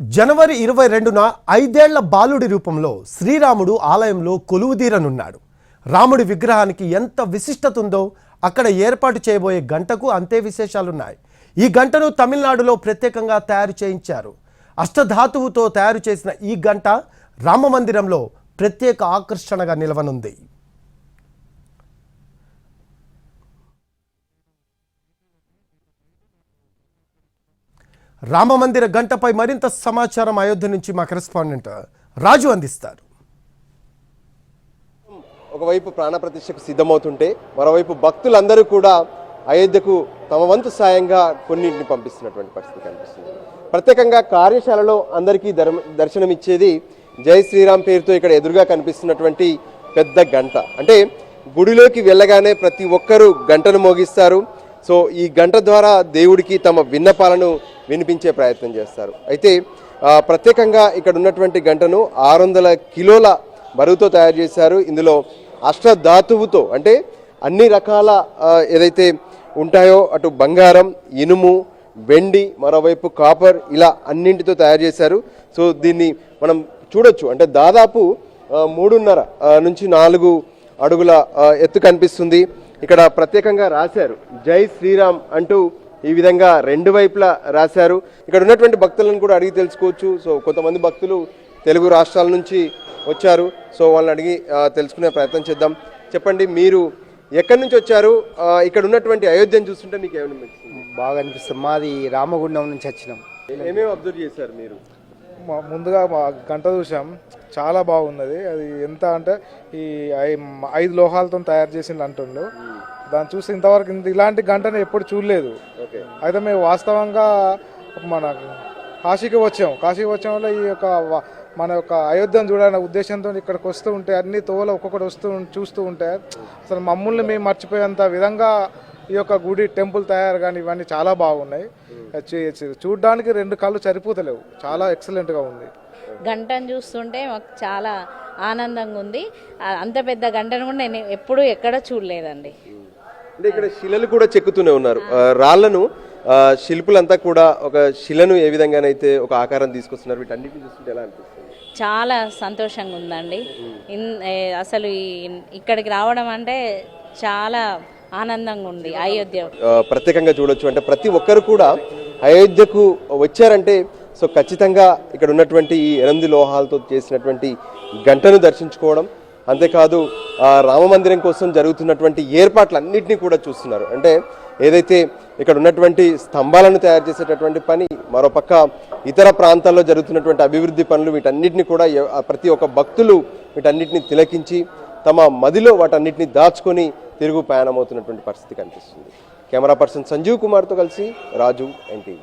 జనవరి 22న 5 ఏళ్ల బాలుడి రూపంలో శ్రీరాముడు ఆలయంలో కొలువుదీరనున్నాడు. రాముడి విగ్రహానికి ఎంత విశిష్టత ఉందో అక్కడ ఏర్పాటు చేయబోయే గంటకు అంతే విశేషాలున్నాయి. ఈ గంటను తమిళనాడులో ప్రత్యేకంగా తయారు చేయించారు. అష్టధాతువుతో తయారు చేసిన ఈ గంట రామమందిరంలో ప్రత్యేక ఆకర్షణగా నిలవనుంది. రామమందిర గంటపై మరింత సమాచారం అయోధ్య నుంచి మా కరెస్పాండెంట్ రాజు అందిస్తారు. ఒకవైపు ప్రాణప్రతిష్ఠకు సిద్ధమవుతుంటే మరోవైపు భక్తులందరూ కూడా అయోధ్యకు తమ వంతు సాయంగా కొన్నింటిని పంపిస్తున్నటువంటి పరిస్థితి కనిపిస్తుంది. ప్రత్యేకంగా కార్యశాలలో అందరికీ దర్శనమిచ్చేది జై శ్రీరామ్ పేరుతో ఇక్కడ ఎదురుగా కనిపిస్తున్నటువంటి పెద్ద గంట. అంటే గుడిలోకి వెళ్ళగానే ప్రతి ఒక్కరూ గంటను మోగిస్తారు. సో ఈ గంట ద్వారా దేవుడికి తమ విన్నపాలను వినిపించే ప్రయత్నం చేస్తారు. అయితే ప్రత్యేకంగా ఇక్కడ ఉన్నటువంటి గంటను 600 కిలోల బరువుతో తయారు చేశారు. ఇందులో అష్టధాతువుతో అంటే అన్ని రకాల ఏదైతే ఉంటాయో అటు బంగారం, ఇనుము, వెండి, మరోవైపు కాపర్, ఇలా అన్నింటితో తయారు చేశారు. సో దీన్ని మనం చూడొచ్చు. అంటే దాదాపు 3.5 నుంచి 4 అడుగుల ఎత్తు కనిపిస్తుంది. ఇక్కడ ప్రత్యేకంగా రాశారు జై శ్రీరామ్ అంటూ ఈ విధంగా 2 వైపులా రాశారు. ఇక్కడ ఉన్నటువంటి భక్తులను కూడా అడిగి తెలుసుకోవచ్చు. సో కొంతమంది భక్తులు తెలుగు రాష్ట్రాల నుంచి వచ్చారు. సో వాళ్ళని అడిగి తెలుసుకునే ప్రయత్నం చేద్దాం. చెప్పండి, మీరు ఎక్కడి నుంచి వచ్చారు? ఇక్కడ ఉన్నటువంటి అయోధ్యను చూస్తుంటే మీకు ఏమనిపిస్తుంది? బాగా అనిపిస్తుంది. మాది రామగుండం నుంచి వచ్చినాం. ఏమేమి అబ్జర్వ్ చేశారు మీరు? ముందుగా మా గంట చూసాం, చాలా బాగున్నది. అది ఎంత అంటే ఈ 5 లోహాలతో తయారు చేసింది అంటుండ్రు. దాన్ని చూసి ఇంతవరకు ఇలాంటి గంటని ఎప్పుడు చూడలేదు. అయితే మేము వాస్తవంగా మన కాశీకి వచ్చాం వల్ల ఈ యొక్క మన యొక్క అయోధ్యను చూడాలనే ఉద్దేశంతో ఇక్కడికి వస్తూ ఉంటే అన్ని తోవలు ఒక్కొక్కటి చూస్తూ ఉంటే అసలు మమ్మల్ని మేము మర్చిపోయేంత విధంగా ఈ యొక్క గుడి టెంపుల్ తయారు కానీ ఇవన్నీ చాలా బాగున్నాయి. చూడడానికి 2 కళ్ళు సరిపోతలేవు. చాలా ఎక్సలెంట్గా ఉంది. గంటను చూస్తుంటే మాకు చాలా ఆనందంగా ఉంది. అంత పెద్ద గంటను కూడా నేను ఎప్పుడూ ఎక్కడ చూడలేదండి. అంటే ఇక్కడ శిలలు కూడా చెక్కుతూనే ఉన్నారు. రాళ్లను శిల్పులంతా కూడా ఒక శిలను ఏ విధంగానైతే ఒక ఆకారం తీసుకొస్తున్నారు. వీటన్నిటిని చూస్తుంటే ఎలా అనిపిస్తుంది? చాలా సంతోషంగా ఉందండి. అసలు ఇక్కడికి రావడం అంటే చాలా ఆనందంగా ఉంది. అయోధ్య ప్రత్యేకంగా చూడొచ్చు. అంటే ప్రతి ఒక్కరు కూడా అయోధ్యకు వచ్చారంటే సో ఖచ్చితంగా ఇక్కడ ఉన్నటువంటి ఈ 8 లోహాలతో చేసినటువంటి గంటను దర్శించుకోవడం, అంతేకాదు రామమందిరం కోసం జరుగుతున్నటువంటి ఏర్పాట్లన్నింటినీ కూడా చూస్తున్నారు. అంటే ఏదైతే ఇక్కడ ఉన్నటువంటి స్తంభాలను తయారు చేసేటటువంటి పని, మరోపక్క ఇతర ప్రాంతాల్లో జరుగుతున్నటువంటి అభివృద్ధి పనులు, వీటన్నిటిని కూడా ప్రతి ఒక్క భక్తులు వీటన్నిటిని తిలకించి తమ మదిలో వాటన్నిటిని దాచుకొని తిరుగు ప్రయాణమవుతున్నటువంటి పరిస్థితి కనిపిస్తుంది. కెమెరా పర్సన్ సంజీవ్ కుమార్తో కలిసి రాజు, ఎన్టీవీ.